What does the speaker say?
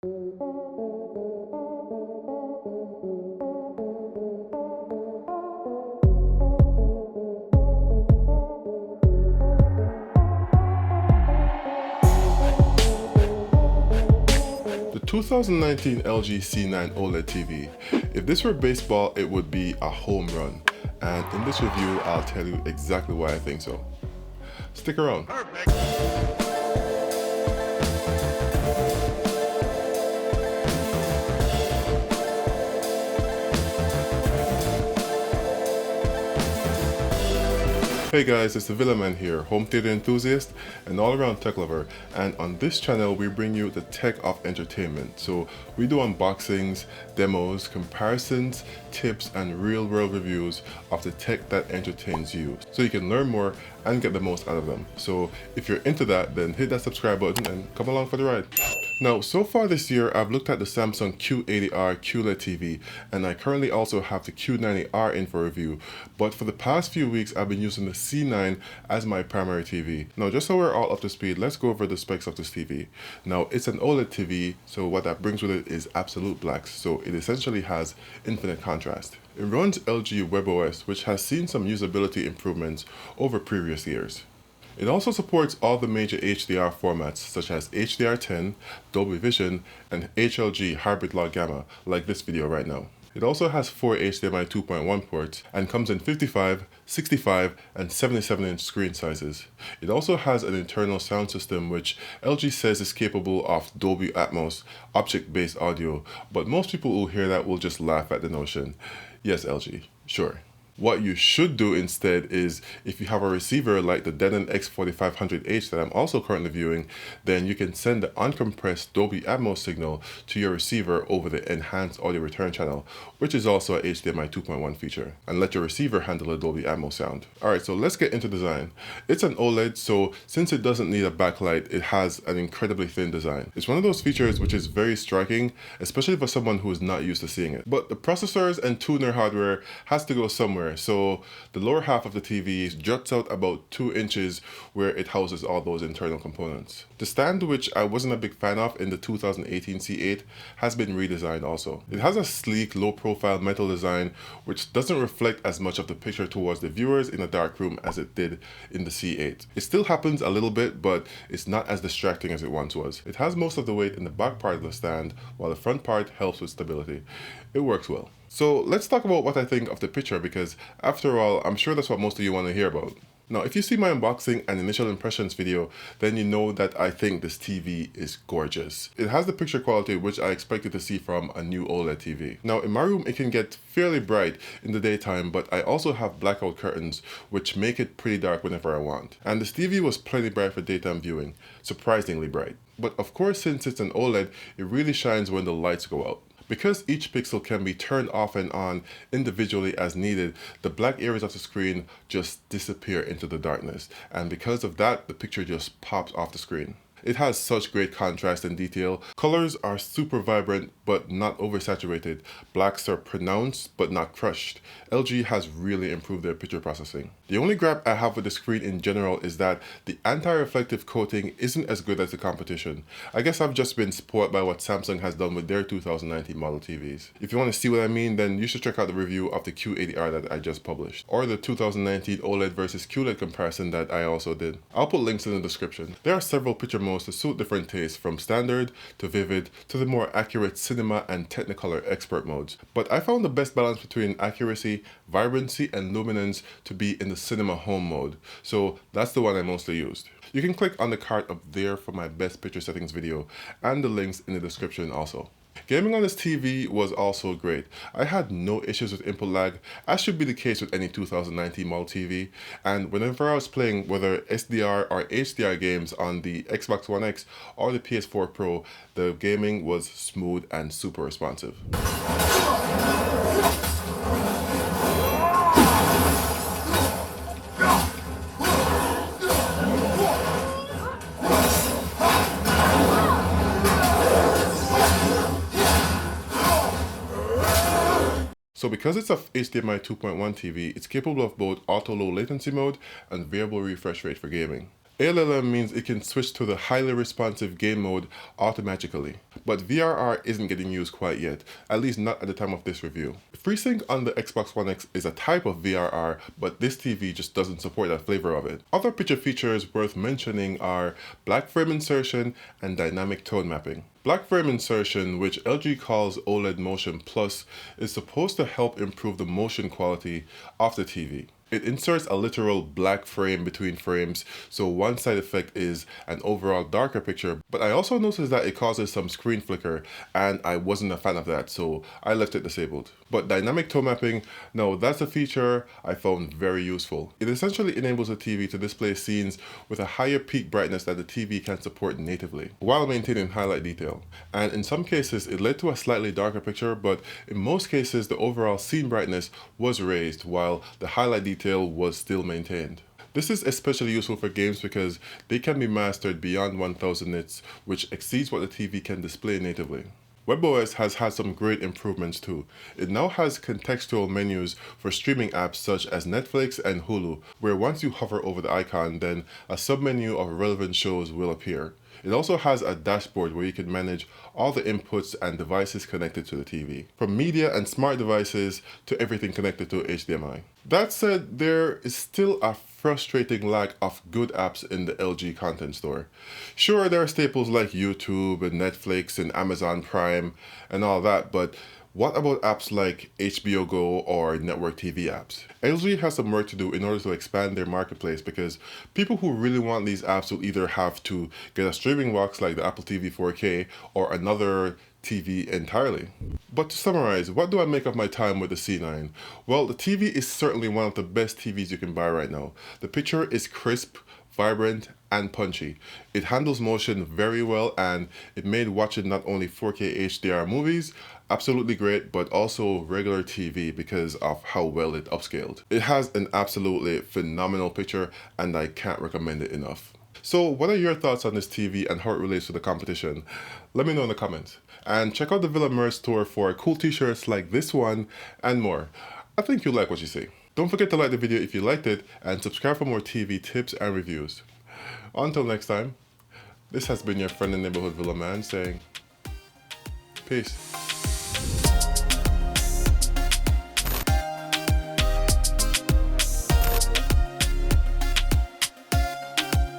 The 2019 LG C9 OLED TV. If this were baseball, it would be a home run. And in this review, I'll tell you exactly why I think so. Stick around. Hey guys, it's the Villaman here, home theater enthusiast and all-around tech lover, and on this channel we bring you the tech of entertainment. So we do unboxings, demos, comparisons, tips and real-world reviews of the tech that entertains you, so you can learn more and get the most out of them. So if you're into that, then hit that subscribe button and come along for the ride. Now, so far this year, I've looked at the Samsung Q90R QLED TV, and I currently also have the Q90R in for review, but for the past few weeks, I've been using the C9 as my primary TV. Now, just so we're all up to speed, let's go over the specs of this TV. Now, it's an OLED TV, so what that brings with it is absolute blacks, so it essentially has infinite contrast. It runs LG WebOS, which has seen some usability improvements over previous years. It also supports all the major HDR formats such as HDR10, Dolby Vision, and HLG Hybrid Log Gamma, like this video right now. It also has 4 HDMI 2.1 ports and comes in 55, 65, and 77-inch screen sizes. It also has an internal sound system which LG says is capable of Dolby Atmos object-based audio, but most people who hear that will just laugh at the notion. Yes, LG, sure. What you should do instead is, if you have a receiver like the Denon X4500H that I'm also currently viewing, then you can send the uncompressed Dolby Atmos signal to your receiver over the enhanced audio return channel, which is also a HDMI 2.1 feature, and let your receiver handle the Dolby Atmos sound. Alright, so let's get into design. It's an OLED, so since it doesn't need a backlight, it has an incredibly thin design. It's one of those features which is very striking, especially for someone who is not used to seeing it. But the processors and tuner hardware has to go somewhere. So the lower half of the TV juts out about 2 inches where it houses all those internal components. The stand, which I wasn't a big fan of in the 2018 C8, has been redesigned also. It has a sleek, low-profile metal design which doesn't reflect as much of the picture towards the viewers in a dark room as it did in the C8. It still happens a little bit, but it's not as distracting as it once was. It has most of the weight in the back part of the stand, while the front part helps with stability. It works well. So let's talk about what I think of the picture, because after all, I'm sure that's what most of you want to hear about. Now, if you see my unboxing and initial impressions video, then you know that I think this TV is gorgeous. It has the picture quality which I expected to see from a new OLED TV. Now, in my room, it can get fairly bright in the daytime, but I also have blackout curtains which make it pretty dark whenever I want. And this TV was plenty bright for daytime viewing, surprisingly bright. But of course, since it's an OLED, it really shines when the lights go out. Because each pixel can be turned off and on individually as needed, the black areas of the screen just disappear into the darkness. And because of that, the picture just pops off the screen. It has such great contrast and detail. Colors are super vibrant but not oversaturated. Blacks are pronounced but not crushed. LG has really improved their picture processing. The only gripe I have with the screen in general is that the anti-reflective coating isn't as good as the competition. I guess I've just been spoiled by what Samsung has done with their 2019 model TVs. If you want to see what I mean, then you should check out the review of the Q80R that I just published, or the 2019 OLED versus QLED comparison that I also did. I'll put links in the description. There are several picture modes to suit different tastes, from standard to vivid to the more accurate cinema and technicolor expert modes. But I found the best balance between accuracy, vibrancy, and luminance to be in the cinema home mode, so that's the one I mostly used. You can click on the card up there for my best picture settings video, and the links in the description also. Gaming on this TV was also great. I had no issues with input lag, as should be the case with any 2019 model TV, and whenever I was playing whether SDR or HDR games on the Xbox One X or the PS4 Pro, the gaming was smooth and super responsive. So because it's a HDMI 2.1 TV, it's capable of both auto low latency mode and variable refresh rate for gaming. ALLM means it can switch to the highly responsive game mode automatically. But VRR isn't getting used quite yet, at least not at the time of this review. FreeSync on the Xbox One X is a type of VRR, but this TV just doesn't support that flavor of it. Other picture features worth mentioning are black frame insertion and dynamic tone mapping. Black frame insertion, which LG calls OLED Motion Plus, is supposed to help improve the motion quality of the TV. It inserts a literal black frame between frames, so one side effect is an overall darker picture, but I also noticed that it causes some screen flicker, and I wasn't a fan of that, so I left it disabled. But dynamic tone mapping, no, that's a feature I found very useful. It essentially enables the TV to display scenes with a higher peak brightness that the TV can support natively, while maintaining highlight detail. And in some cases, it led to a slightly darker picture, but in most cases, the overall scene brightness was raised, while the highlight detail was still maintained. This is especially useful for games because they can be mastered beyond 1000 nits, which exceeds what the TV can display natively. WebOS has had some great improvements too. It now has contextual menus for streaming apps such as Netflix and Hulu, where once you hover over the icon, then a submenu of relevant shows will appear. It also has a dashboard where you can manage all the inputs and devices connected to the TV, from media and smart devices to everything connected to HDMI. That said, there is still a frustrating lack of good apps in the LG content store. Sure, there are staples like YouTube and Netflix and Amazon Prime and all that, but what about apps like HBO Go or network TV apps? LG has some work to do in order to expand their marketplace because people who really want these apps will either have to get a streaming box like the Apple TV 4K or another TV entirely. But to summarize, what do I make of my time with the C9? Well, the TV is certainly one of the best TVs you can buy right now. The picture is crisp, vibrant, and punchy. It handles motion very well, and it made watching not only 4K HDR movies absolutely great, but also regular TV because of how well it upscaled. It has an absolutely phenomenal picture, and I can't recommend it enough. So what are your thoughts on this TV and how it relates to the competition? Let me know in the comments. And check out the Villaman store for cool t-shirts like this one and more. I think you'll like what you see. Don't forget to like the video if you liked it and subscribe for more TV tips and reviews. Until next time, this has been your friend in the neighborhood Villaman saying peace.